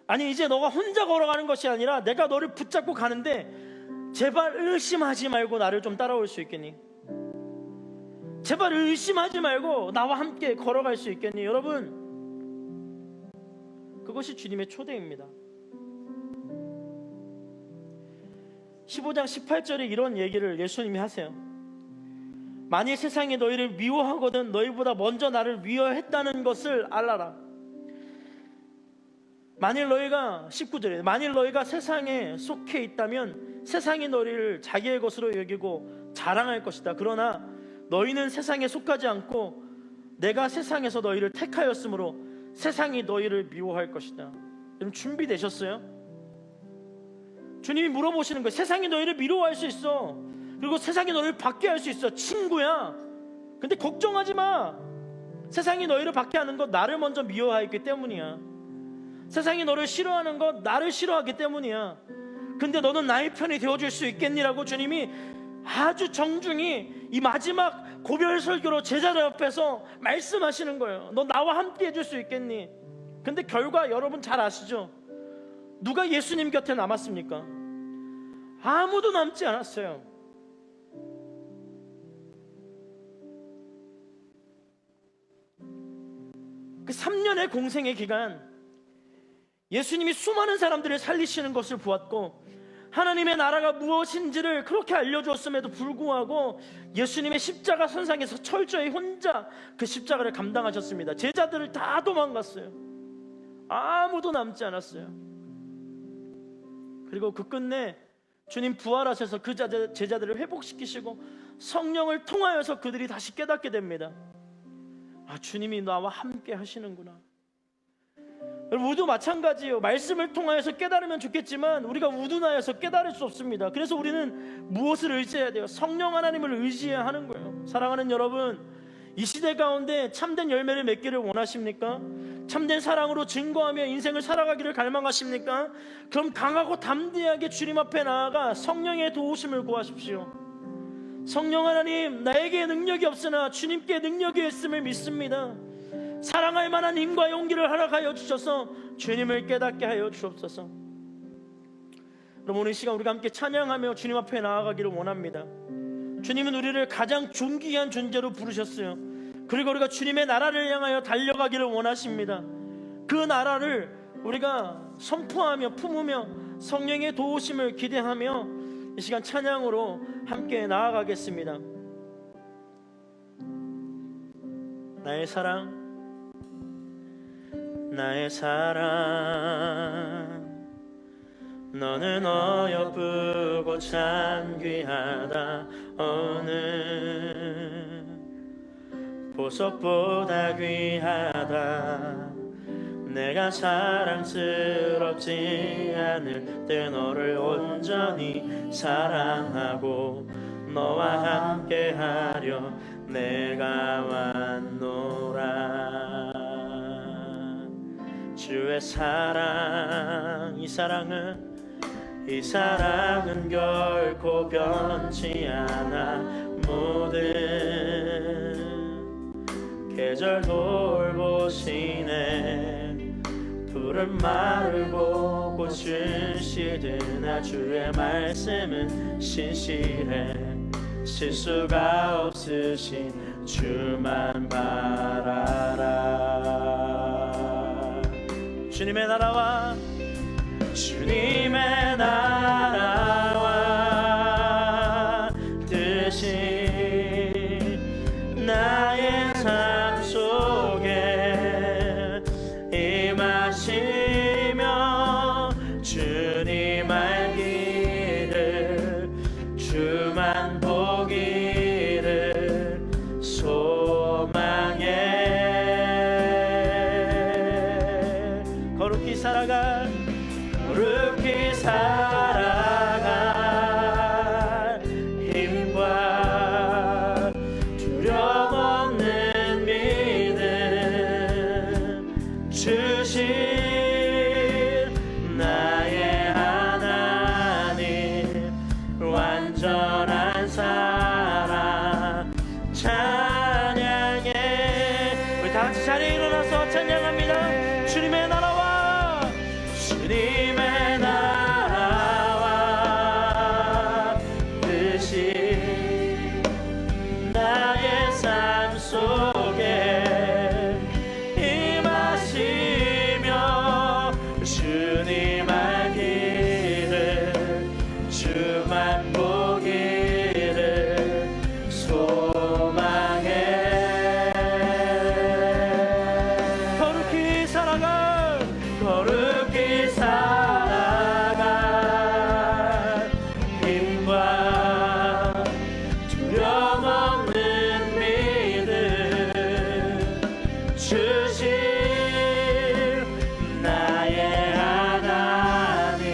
아니, 이제 너가 혼자 걸어가는 것이 아니라 내가 너를 붙잡고 가는데 제발 의심하지 말고 나를 좀 따라올 수 있겠니? 제발 의심하지 말고 나와 함께 걸어갈 수 있겠니? 여러분, 그것이 주님의 초대입니다. 15장 18절에 이런 얘기를 예수님이 하세요. 만일 세상이 너희를 미워하거든 너희보다 먼저 나를 미워했다는 것을 알아라. 만일 너희가 19절에 만일 너희가 세상에 속해 있다면 세상이 너희를 자기의 것으로 여기고 자랑할 것이다. 그러나 너희는 세상에 속하지 않고 내가 세상에서 너희를 택하였으므로 세상이 너희를 미워할 것이다. 여러분 준비되셨어요? 주님이 물어보시는 거예요. 세상이 너희를 미워할 수 있어. 그리고 세상이 너희를 받게 할 수 있어. 친구야. 근데 걱정하지 마. 세상이 너희를 받게 하는 것 나를 먼저 미워하기 때문이야. 세상이 너를 싫어하는 것 나를 싫어하기 때문이야. 근데 너는 나의 편이 되어줄 수 있겠니라고 주님이 아주 정중히 이 마지막 고별 설교로 제자들 앞에서 말씀하시는 거예요. 너 나와 함께 해줄 수 있겠니? 근데 결과 여러분 잘 아시죠? 누가 예수님 곁에 남았습니까? 아무도 남지 않았어요. 그 3년의 공생의 기간, 예수님이 수많은 사람들을 살리시는 것을 보았고 하나님의 나라가 무엇인지를 그렇게 알려주었음에도 불구하고 예수님의 십자가 선상에서 철저히 혼자 그 십자가를 감당하셨습니다. 제자들을 다 도망갔어요. 아무도 남지 않았어요. 그리고 그 끝내 주님 부활하셔서 그 제자들을 회복시키시고 성령을 통하여서 그들이 다시 깨닫게 됩니다. 아, 주님이 나와 함께 하시는구나. 우리도 마찬가지예요. 말씀을 통하여서 깨달으면 좋겠지만 우리가 우둔하여서 깨달을 수 없습니다. 그래서 우리는 무엇을 의지해야 돼요? 성령 하나님을 의지해야 하는 거예요. 사랑하는 여러분, 이 시대 가운데 참된 열매를 맺기를 원하십니까? 참된 사랑으로 증거하며 인생을 살아가기를 갈망하십니까? 그럼 강하고 담대하게 주님 앞에 나아가 성령의 도우심을 구하십시오. 성령 하나님, 나에게 능력이 없으나 주님께 능력이 있음을 믿습니다. 사랑할 만한 힘과 용기를 허락하여 주셔서 주님을 깨닫게 하여 주옵소서. 그럼 오늘 시간 우리가 함께 찬양하며 주님 앞에 나아가기를 원합니다. 주님은 우리를 가장 존귀한 존재로 부르셨어요. 그리고 우리가 주님의 나라를 향하여 달려가기를 원하십니다. 그 나라를 우리가 선포하며 품으며 성령의 도우심을 기대하며 이 시간 찬양으로 함께 나아가겠습니다. 나의 사랑, 나의 사랑, 너는 어여쁘고 참 귀하다. 어느 보석보다 귀하다. 내가 사랑스럽지 않을 때 너를 온전히 사랑하고 너와 함께하려 내가 왔노라. 주의 사랑, 이 사랑은 결코 변치 않아. 모든 계절 돌보시네. 푸른 마르고 꽃을 시드나 주의 말씀은 신실해. 실수가 없으신 주만 바라라. 주님의 나라와 주님의 나라와 뜻이 나의 삶 속에 임하시며 주님 알기를 주만 보기를 소망해. 거룩히 살아갈 힘과 두려움 없는 믿음 주신 나의 하나님, 완전한 사랑 찬양해. 우리 다 같이 자리에 일어나서 찬양합니다. 주님의 나라와 주님의 나라와 뜻이 나의 삶 속에 임하시며 주님 알기를 주만 보기를 소망해. 거룩히 살아 나의 하나님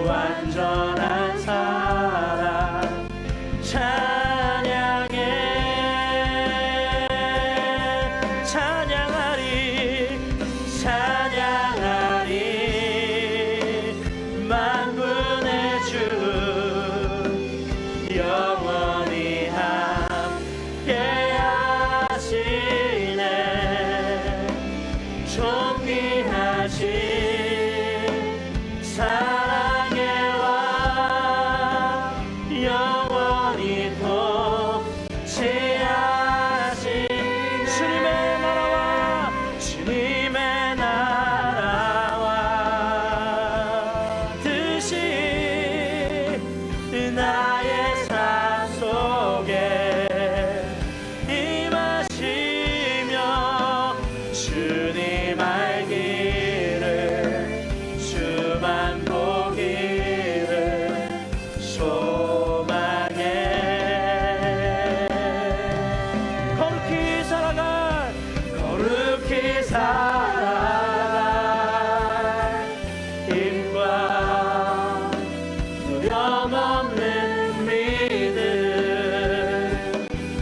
완전한 사랑 찬양해 찬양하리 찬양하리 만군의 주 영원히 함께 하시네 존귀하신 사랑의 왕 영원히 통치하신 주님의 나라와 주님의 나라와 뜻이 나의 삶 속에 임하시며 주님 알기를 주만 보기를 소망해 거룩히 살아갈 힘과 두려움 없는 믿음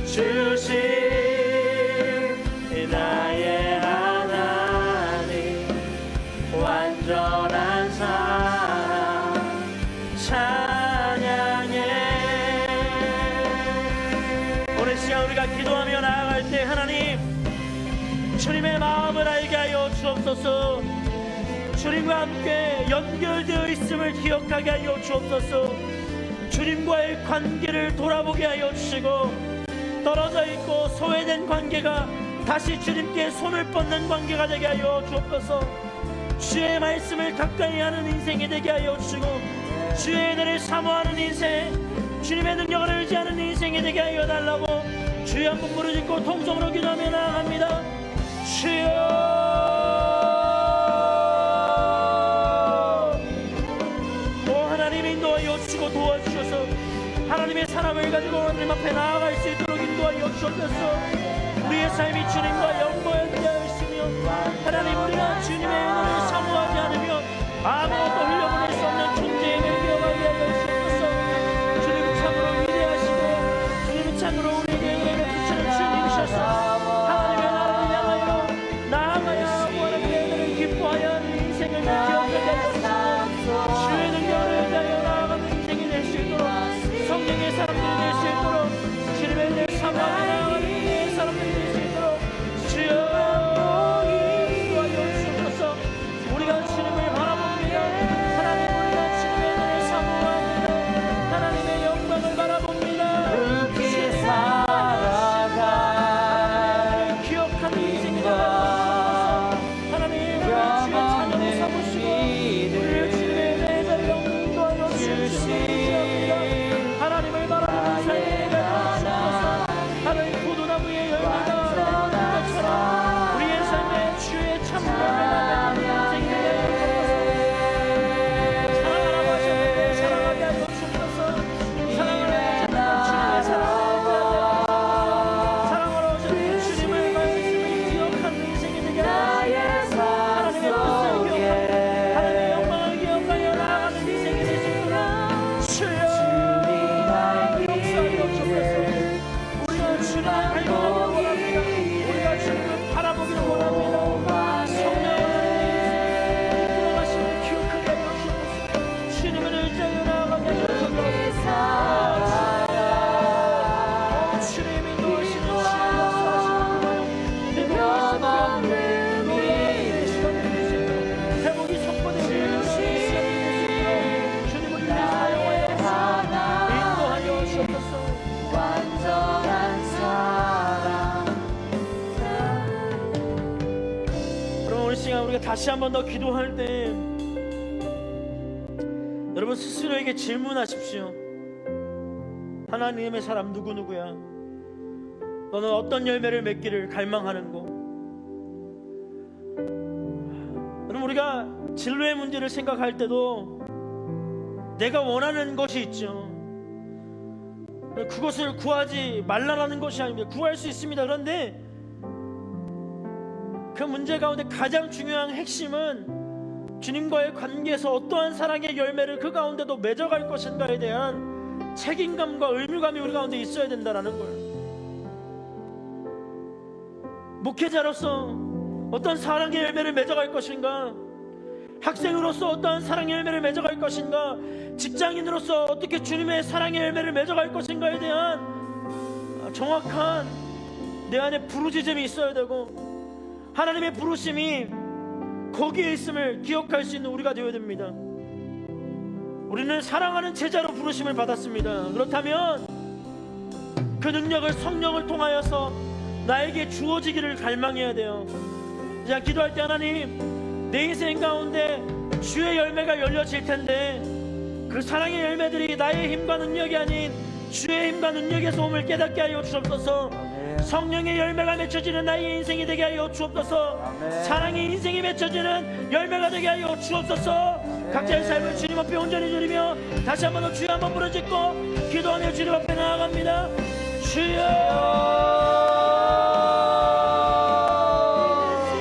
주신 나의 하나님 완전한 사랑 찬양해 오늘 시간 우리가 기도하며 나아갈 때 하나님 주님의 마음을 알게 하여 주옵소서 주님과 함께 연결되어 있음을 기억하게 하여 주옵소서 주님과의 관계를 돌아보게 하여 주시고 떨어져 있고 소외된 관계가 다시 주님께 손을 뻗는 관계가 되게 하여 주옵소서 주의 말씀을 가까이 하는 인생이 되게 하여 주시고 주의 은혜를 사모하는 인생 주님의 능력을 의지하는 인생이 되게 하여 달라고 주여 한번 부르짖고 통성으로 기도하며 나아갑니다 주여 오 하나님 인도하여 주시고 도와주셔서 하나님의 사랑을 가지고 하나님 앞에 나아갈 수 있도록 인도하여 주셔서 우리의 삶이 주님과 연결되어 있으며 하나님 우리가 주님의 은혜를 사모하지 않으면 아무것도 흘려보낼 수 없는 존재임을 기억하게 하여 주셔서 주님은 참으로 위대하시고 주님은 참으로 우리에게 은혜를 주시는 주님이셔서 하나님의 나라를 향하여 나아가야 하나님의 은혜를 기뻐하여 하는 인생을 기억하게 하여 주시고 주의 능력을 의지하여 나아가는 인생이 될 수 있도록 성령의 사람들이 될 수 있도록 주님의 은혜를 사모하며 나아가는 인생의 사람들이 될 수 있도록 주여 인도하여 주옵소서 우리가 주님을 바라봅니다 하나님 우리가 주님의 은혜를 사모합니다 하나님의 영광을 바라봅니다 주님의 살아갈 기억하는 인생이 되게 하옵소서 하나님 우리를 주의 자녀로 삼으시고 우리를 주님의 은혜의 자리로 인도하여 주시옵소서 하나님을 바라보는 삶이 되게 하옵소서 하나님 포도나무의 열매가 것처럼 우리의 삶에 주의 참음을 맺는 인생이 되게 하옵소서 사랑하라고 하셨는데 사랑하게 하여 주옵소서 사랑하라고 하셨는데 주님의 사랑을 사랑하라고 하셨는데 주님의 말씀을 기억하는 인생이 되게 하옵소서 하나님의 뜻을 기억하고 하나님의 영광을 기억하여 나아가는 인생이 될 수 있도록 주여 역사하여 주옵소서 우리가 주님을 알기를 원합니다 우리가 주님을 바라보기를 원합니다 성령 하나님 들어가심을 기억하게 하여 주옵소서 주님을 의지하여 나아가게 하여 주옵소서 주님 인도하시는 주님 역사하시는 회복이 선포되는 주님을 위해 사용하여 인도하여 주옵소서 완전한 사랑 그럼 오늘 시간 우리가 다시 한 번 더 기도할 때 여러분 스스로에게 질문하십시오. 하나님의 사람 누구누구야? 너는 어떤 열매를 맺기를 갈망하는고? 여러분 우리가 진로의 문제를 생각할 때도 내가 원하는 것이 있죠. 그것을 구하지 말라라는 것이 아닙니다. 구할 수 있습니다. 그런데 그 문제 가운데 가장 중요한 핵심은 주님과의 관계에서 어떠한 사랑의 열매를 그 가운데도 맺어갈 것인가에 대한 책임감과 의무감이 우리 가운데 있어야 된다는 거예요. 목회자로서 어떤 사랑의 열매를 맺어갈 것인가, 학생으로서 어떠한 사랑의 열매를 맺어갈 것인가, 직장인으로서 어떻게 주님의 사랑의 열매를 맺어갈 것인가에 대한 정확한 내 안에 부르짖음이 있어야 되고, 하나님의 부르심이 거기에 있음을 기억할 수 있는 우리가 되어야 됩니다. 우리는 사랑하는 제자로 부르심을 받았습니다. 그렇다면 그 능력을 성령을 통하여서 나에게 주어지기를 갈망해야 돼요. 자, 기도할 때 하나님, 내 인생 가운데 주의 열매가 열려질 텐데 그 사랑의 열매들이 나의 힘과 능력이 아닌 주의 힘과 능력에서 옴을 깨닫게 하여 주옵소서. 성령의 열매가 맺혀지는 나의 인생이 되게 하여 주옵소서. 사랑의 인생이 맺혀지는 열매가 되게 하여 주옵소서. 각자의 삶을 주님 앞에 온전히 드리며 다시 한번 더 주여 한번 부르짖고 기도하며 주님 앞에 나아갑니다. 주여,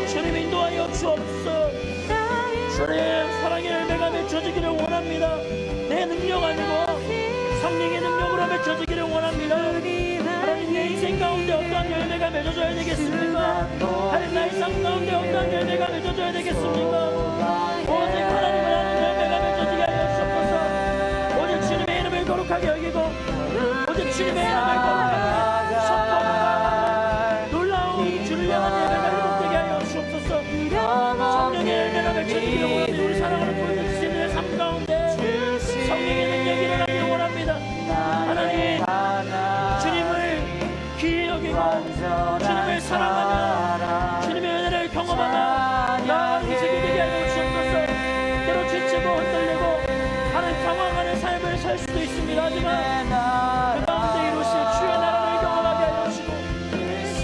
주님 인도하여 주옵소서. 주님 사랑의 열매가 맺혀지기를 원합니다. 내 능력 아니고 성령의 능력으로 맺혀지기를 원합니다. 하나님, 내 인생 가운데 어떠한 열매가 맺어져야 되겠습니까? 하나님, 나의 삶 가운데 어떠한 열매가 맺어져야 되겠습니까? 오직 하나님을 아는 열매가 맺어지게 하여 주옵소서. 오직 주님의 이름을 거룩하게 여기고 오직 주님의 이름을 거룩하게 선포하고 놀라운 주를 향한 예배가 회복되게 하여 주옵소서. 성령의 열매가 맺혀지기를 원합니다. 우리 사랑하는 부르짖는 주님의 삶 가운데 성령의 능력이 일어나기를 원합니다. 하나님, 주님을 귀히 여기고 주님을 사랑하며 주님의 은혜를 경험하며 나아가는 인생이 되게 하여 주옵소서. 때로 지치고 흔들리고 하는 당황하는 삶을 살 수도 있습니다. 하지만 그 가운데 이루실 주의 나라를 경험하게 하여 주시고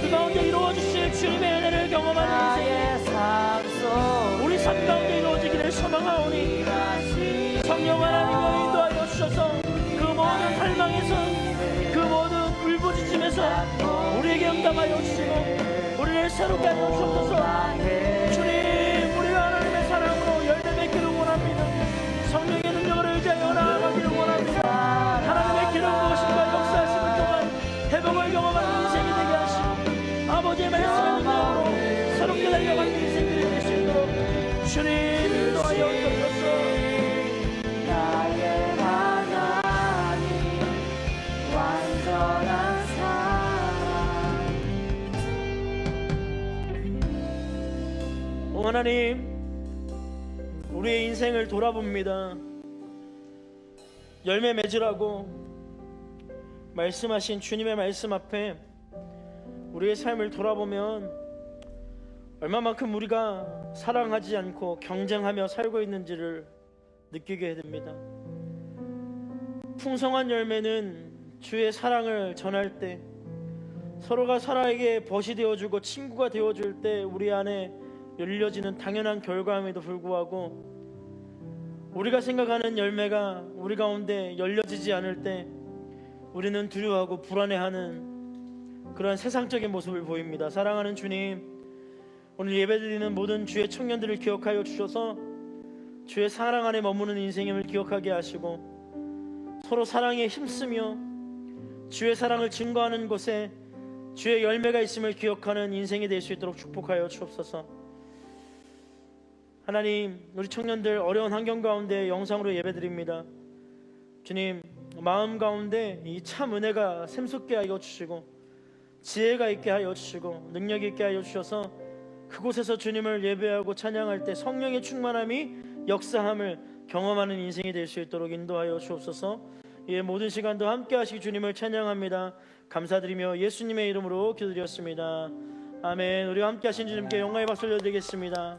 그 가운데 이루어주실 주님의 은혜를 경험하는 인생이 우리 삶 가운데 이루어지기를 소망하오니 성령 하나님을 인도하여 주셔서 그 모든 갈망에서 그 모든 울부짖음에서 우리에게 응답하여 주시고 우리를 새롭게 하여 주옵소서. 주님, 우리가 하나님의 사랑으로 열매 맺기를 원합니다. 성령의 능력을 의지하여 나아가기를 원합니다. 하나님의 기름 부으심과 역사하심을 통한 회복을 경험하는 인생이 되게 하시고 아버지의 말씀의 능력으로 새롭게 달려가는 인생들이 될 수 있도록 주님 인도하여 주옵소서. 하나님, 우리의 인생을 돌아봅니다. 열매 맺으라고 말씀하신 주님의 말씀 앞에 우리의 삶을 돌아보면 얼마만큼 우리가 사랑하지 않고 경쟁하며 살고 있는지를 느끼게 됩니다. 풍성한 열매는 주의 사랑을 전할 때, 서로가 서로에게 벗이 되어주고 친구가 되어줄 때 우리 안에 열려지는 당연한 결과임에도 불구하고 우리가 생각하는 열매가 우리 가운데 열려지지 않을 때 우리는 두려워하고 불안해하는 그러한 세상적인 모습을 보입니다. 사랑하는 주님, 오늘 예배드리는 모든 주의 청년들을 기억하여 주셔서 주의 사랑 안에 머무는 인생임을 기억하게 하시고 서로 사랑에 힘쓰며 주의 사랑을 증거하는 곳에 주의 열매가 있음을 기억하는 인생이 될 수 있도록 축복하여 주옵소서. 하나님, 우리 청년들 어려운 환경 가운데 영상으로 예배드립니다. 주님, 마음 가운데 이 참 은혜가 샘솟게 하여 주시고 지혜가 있게 하여 주시고 능력 있게 하여 주셔서 그곳에서 주님을 예배하고 찬양할 때 성령의 충만함이 역사함을 경험하는 인생이 될 수 있도록 인도하여 주옵소서. 이 모든 시간도 함께 하시기 주님을 찬양합니다. 감사드리며 예수님의 이름으로 기도드렸습니다. 아멘. 우리와 함께 하신 주님께 영광의 박수 올려드리겠습니다.